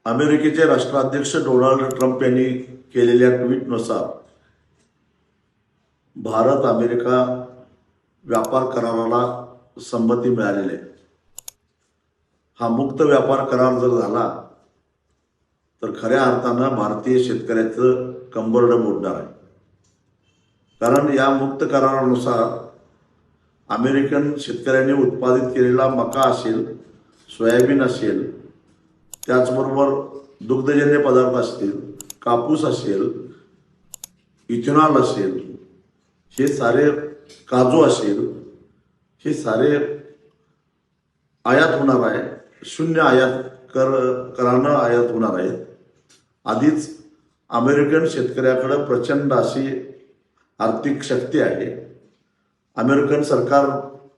अमेरिकेचे राष्ट्राध्यक्ष Donald Trump यांनी केलेल्या ट्विटनुसार भारत अमेरिका व्यापार कराराला संमती मिळालेली आहे। हा मुक्त व्यापार करार जर झाला तर खऱ्या अर्थानं भारतीय शेतकऱ्याचं कंबरड मोडणार आहे। कारण या मुक्त करारानुसार अमेरिकन शेतकऱ्यांनी उत्पादित केलेला मका असेल, सोयाबीन असेल, त्याचबरोबर दुग्धजन्य पदार्थ असतील, कापूस असेल, इथेनॉल असेल, हे सारे काजू असेल, हे सारे आयात होणार आहे। शून्य आयात करानं आयात होणार आहे। आधीच अमेरिकन शेतकऱ्याकडे प्रचंड अशी आर्थिक शक्ती आहे। अमेरिकन सरकार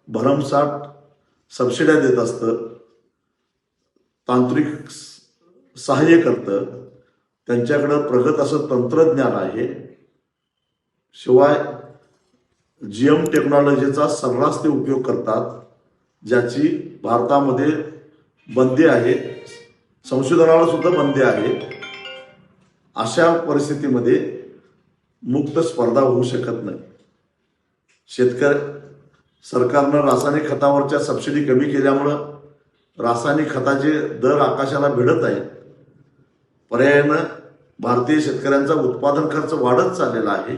भरमसाठ सबसिड्या देत असतं, तांत्रिक सहाय्य करतं, त्यांच्याकडे प्रगत असं तंत्रज्ञान आहे। शिवाय जीएम टेक्नॉलॉजीचा सर्रास ते उपयोग करतात, ज्याची भारतामध्ये बंदी आहे, संशोधनाला सुद्धा बंदी आहे। अशा परिस्थितीमध्ये मुक्त स्पर्धा होऊ शकत नाही। सरकारनं रासायनिक खतावरच्या सबसिडी कमी केल्यामुळं रासायनिक खताचे दर आकाशाला भिडत आहेत। पर्यायानं भारतीय शेतकऱ्यांचा उत्पादन खर्च वाढत चाललेला आहे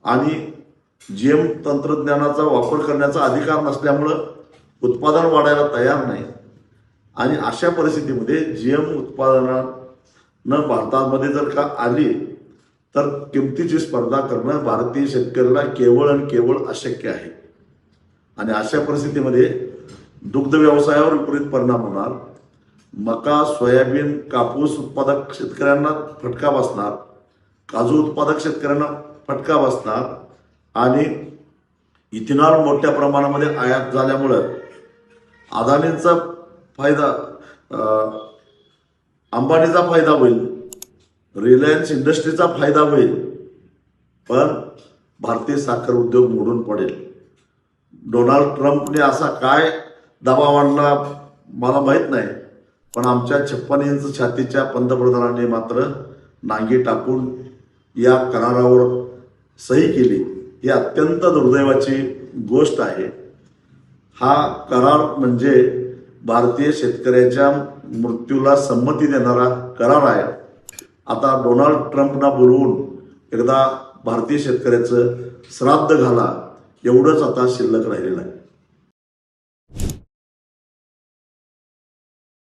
आणि जीएम तंत्रज्ञानाचा वापर करण्याचा अधिकार नसल्यामुळं उत्पादन वाढायला तयार नाही। आणि अशा परिस्थितीमध्ये जीएम उत्पादनानं भारतामध्ये जर का आली तर किमतीची स्पर्धा करणं भारतीय शेतकऱ्याला केवळ आणि केवळ अशक्य आहे। आणि अशा परिस्थितीमध्ये दुग्ध व्यवसायावर विपरीत परिणाम होणार। मका, सोयाबीन, कापूस उत्पादक शेतकऱ्यांना फटका बसणार, काजू उत्पादक शेतकऱ्यांना फटका बसणार आणि इथेनॉल मोठ्या प्रमाणामध्ये आयात झाल्यामुळं अदानींचा फायदा, अंबानीचा फायदा होईल, रिलायन्स इंडस्ट्रीचा फायदा होईल, पण भारतीय साखर उद्योग मोडून पडेल। डोनाल्ड ट्रम्पने असा काय दबाव आणला मला माहीत नाही, पण आमच्या 56 इंच छातीच्या पंतप्रधानांनी मात्र नांगी टाकून या करारावर सही केली। ही अत्यंत दुर्दैवाची गोष्ट आहे। हा करार म्हणजे भारतीय शेतकऱ्याच्या मृत्यूला संमती देणारा करार आहे। आता डोनाल्ड ट्रम्पना बोलवून एकदा भारतीय शेतकऱ्याचं श्राद्ध घाला, एवढंच आता शिल्लक राहिलेलं आहे।